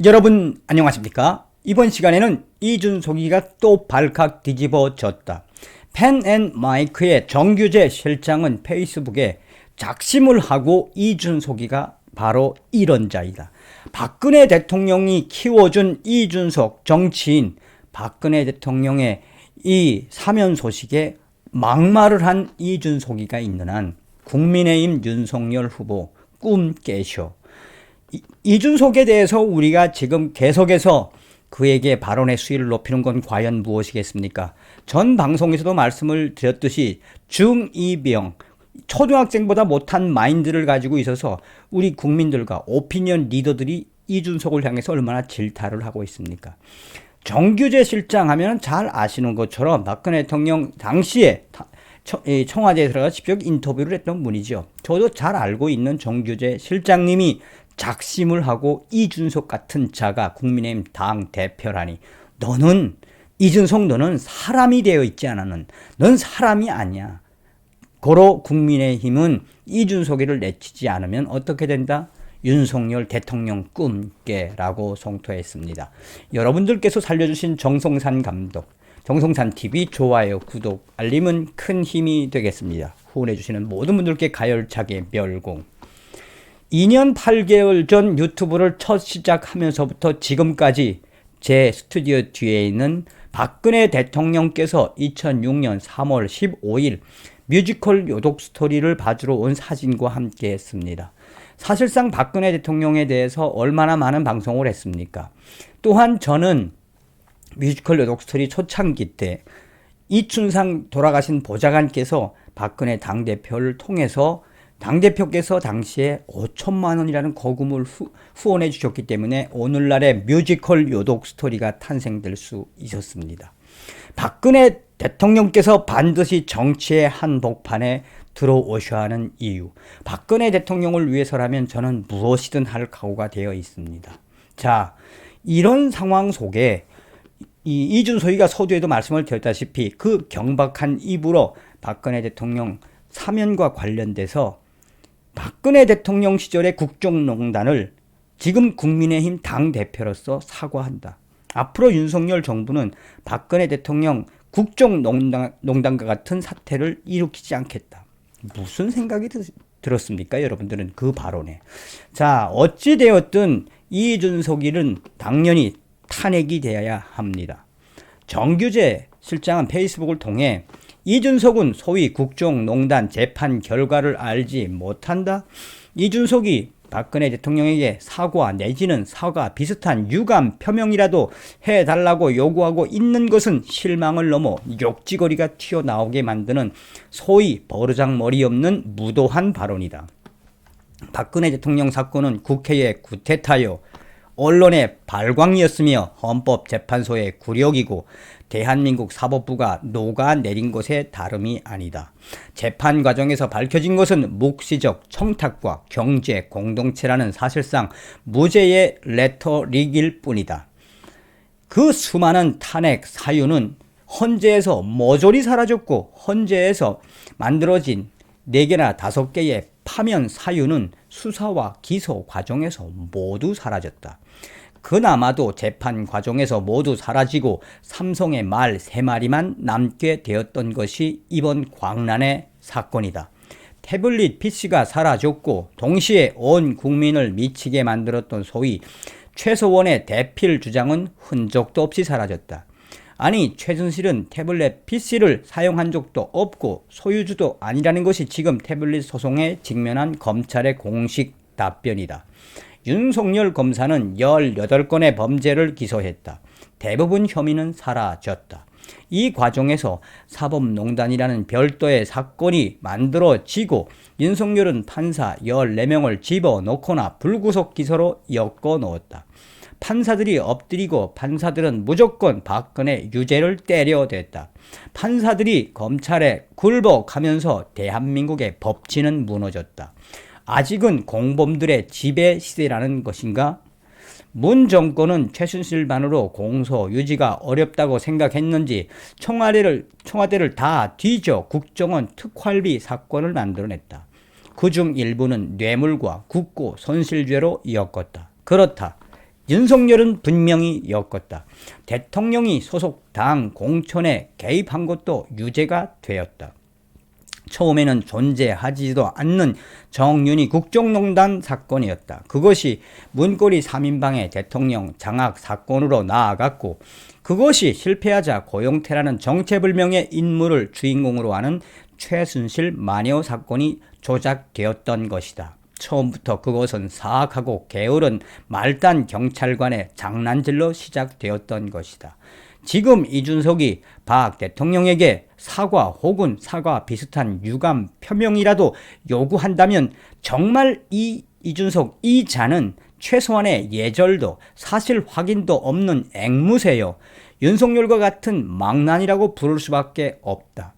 여러분 안녕하십니까? 이번 시간에는 이준석이가 또 발칵 뒤집어졌다. 펜앤마이크의 정규재 실장은 페이스북에 작심을 하고 이준석이가 바로 이런 자이다. 박근혜 대통령이 키워준 이준석 정치인, 박근혜 대통령의 이 사면 소식에 막말을 한 이준석이가 있는 한 국민의힘 윤석열 후보 꿈 깨셔. 이준석에 대해서 우리가 지금 계속해서 그에게 발언의 수위를 높이는 건 과연 무엇이겠습니까? 전 방송에서도 말씀을 드렸듯이 중2병, 초등학생보다 못한 마인드를 가지고 있어서 우리 국민들과 오피니언 리더들이 이준석을 향해서 얼마나 질타를 하고 있습니까? 정규재 실장 하면 잘 아시는 것처럼 박근혜 대통령 당시에 청와대에 들어가 직접 인터뷰를 했던 분이죠. 저도 잘 알고 있는 정규재 실장님이 작심을 하고 이준석 같은 자가 국민의힘 당 대표라니, 너는 이준석, 너는 사람이 되어 있지 않아는, 넌 사람이 아니야. 고로 국민의힘은 이준석이를 내치지 않으면 어떻게 된다? 윤석열 대통령 꿈깨라고 성토했습니다. 여러분들께서 살려주신 정성산 감독, 정성산TV 좋아요, 구독, 알림은 큰 힘이 되겠습니다. 후원해주시는 모든 분들께 가열차게 멸공. 2년 8개월 전 유튜브를 첫 시작하면서부터 지금까지 제 스튜디오 뒤에 있는 박근혜 대통령께서 2006년 3월 15일 뮤지컬 요독 스토리를 봐주러 온 사진과 함께 했습니다. 사실상 박근혜 대통령에 대해서 얼마나 많은 방송을 했습니까? 또한 저는 뮤지컬 요독 스토리 초창기 때 이춘상 돌아가신 보좌관께서 박근혜 당대표를 통해서 당대표께서 당시에 5천만 원이라는 거금을 후원해 주셨기 때문에 오늘날의 뮤지컬 요독 스토리가 탄생될 수 있었습니다. 박근혜 대통령께서 반드시 정치의 한복판에 들어오셔야 하는 이유, 박근혜 대통령을 위해서라면 저는 무엇이든 할 각오가 되어 있습니다. 자, 이런 상황 속에 이준석이가 서두에도 말씀을 드렸다시피 그 경박한 입으로 박근혜 대통령 사면과 관련돼서 박근혜 대통령 시절의 국정농단을 지금 국민의힘 당대표로서 사과한다. 앞으로 윤석열 정부는 박근혜 대통령 국정농단과 같은 사태를 일으키지 않겠다. 무슨 생각이 들었습니까? 여러분들은 그 발언에. 자, 어찌되었든 이준석이는 당연히 탄핵이 되어야 합니다. 정규재 실장은 페이스북을 통해 이준석은 소위 국정농단 재판 결과를 알지 못한다. 이준석이 박근혜 대통령에게 사과 내지는 사과 비슷한 유감 표명이라도 해달라고 요구하고 있는 것은 실망을 넘어 욕지거리가 튀어나오게 만드는 소위 버르장머리 없는 무도한 발언이다. 박근혜 대통령 사건은 국회의 구태타요, 언론의 발광이었으며 헌법재판소의 굴욕이고 대한민국 사법부가 녹아내린 것에 다름이 아니다. 재판 과정에서 밝혀진 것은 묵시적 청탁과 경제 공동체라는 사실상 무죄의 레토릭일 뿐이다. 그 수많은 탄핵 사유는 헌재에서 모조리 사라졌고 헌재에서 만들어진 4개나 5개의 파면 사유는 수사와 기소 과정에서 모두 사라졌다. 그나마도 재판 과정에서 모두 사라지고 삼성의 말 3마리만 남게 되었던 것이 이번 광란의 사건이다. 태블릿 PC가 사라졌고 동시에 온 국민을 미치게 만들었던 소위 최서원의 대필 주장은 흔적도 없이 사라졌다. 아니, 최순실은 태블릿 PC를 사용한 적도 없고 소유주도 아니라는 것이 지금 태블릿 소송에 직면한 검찰의 공식 답변이다. 윤석열 검사는 18건의 범죄를 기소했다. 대부분 혐의는 사라졌다. 이 과정에서 사법농단이라는 별도의 사건이 만들어지고 윤석열은 판사 14명을 집어넣거나 불구속 기소로 엮어넣었다. 판사들이 엎드리고 판사들은 무조건 박근혜 유죄를 때려댔다. 판사들이 검찰에 굴복하면서 대한민국의 법치는 무너졌다. 아직은 공범들의 지배 시대라는 것인가? 문 정권은 최순실만으로 공소 유지가 어렵다고 생각했는지 청와대를 다 뒤져 국정원 특활비 사건을 만들어냈다. 그중 일부는 뇌물과 국고 손실죄로 엮었다. 그렇다. 윤석열은 분명히 엮었다. 대통령이 소속 당 공천에 개입한 것도 유죄가 되었다. 처음에는 존재하지도 않는 정윤희 국정농단 사건이었다. 그것이 문고리 3인방의 대통령 장악 사건으로 나아갔고, 그것이 실패하자 고용태라는 정체불명의 인물을 주인공으로 하는 최순실 마녀 사건이 조작되었던 것이다. 처음부터 그것은 사악하고 게으른 말단 경찰관의 장난질로 시작되었던 것이다. 지금 이준석이 박 대통령에게 사과 혹은 사과 비슷한 유감 표명이라도 요구한다면 정말 이준석 이 자는 최소한의 예절도 사실 확인도 없는 앵무새요. 윤석열과 같은 망난이라고 부를 수밖에 없다.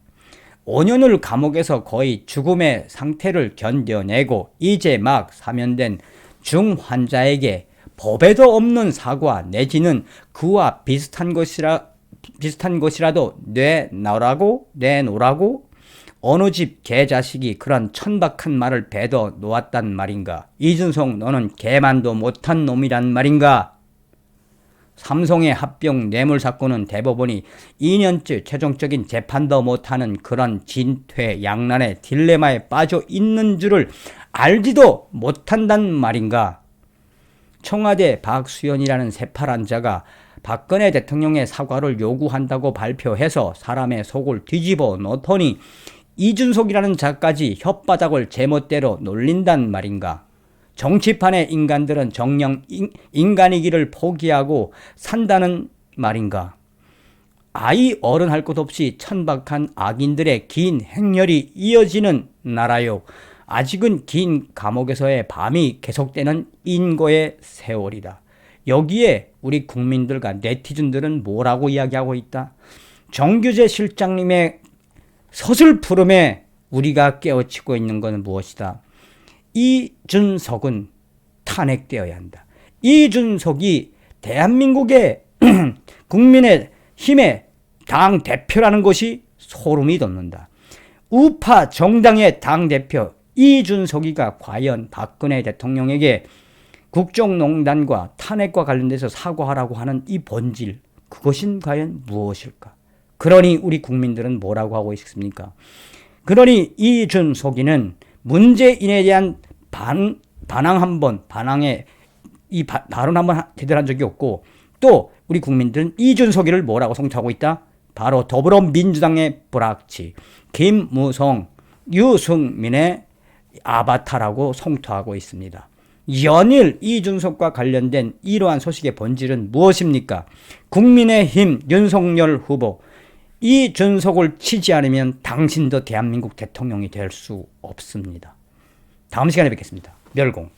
5년을 감옥에서 거의 죽음의 상태를 견뎌내고 이제 막 사면된 중환자에게 법에도 없는 사과 내지는 그와 비슷한 것이라도 내놓으라고 어느 집 개자식이 그런 천박한 말을 배더 놓았단 말인가? 이준석 너는 개만도 못한 놈이란 말인가? 삼성의 합병 뇌물 사건은 대법원이 2년째 최종적인 재판도 못하는 그런 진퇴양난의 딜레마에 빠져 있는 줄을 알지도 못한단 말인가? 청와대 박수현이라는 새파란 자가 박근혜 대통령의 사과를 요구한다고 발표해서 사람의 속을 뒤집어 놓더니 이준석이라는 자까지 혓바닥을 제멋대로 놀린단 말인가? 정치판의 인간들은 정녕 인간이기를 포기하고 산다는 말인가? 아이 어른 할 것 없이 천박한 악인들의 긴 행렬이 이어지는 나라요. 아직은 긴 감옥에서의 밤이 계속되는 인고의 세월이다. 여기에 우리 국민들과 네티즌들은 뭐라고 이야기하고 있다? 정규재 실장님의 서슬푸름에 우리가 깨우치고 있는 것은 무엇이다? 이준석은 탄핵되어야 한다. 이준석이 대한민국의 국민의 힘의 당대표라는 것이 소름이 돋는다. 우파 정당의 당대표 이준석이가 과연 박근혜 대통령에게 국정농단과 탄핵과 관련돼서 사과하라고 하는 이 본질, 그것은 과연 무엇일까? 그러니 우리 국민들은 뭐라고 하고 있습니까? 그러니 이준석이는 문재인에 대한 반항의 이 발언 한번 제대로 한 적이 없고, 또 우리 국민들은 이준석이를 뭐라고 성토하고 있다? 바로 더불어민주당의 불악치, 김무성, 유승민의 아바타라고 성토하고 있습니다. 연일 이준석과 관련된 이러한 소식의 본질은 무엇입니까? 국민의힘 윤석열 후보, 이준석을 치지 않으면 당신도 대한민국 대통령이 될 수 없습니다. 다음 시간에 뵙겠습니다. 멸공.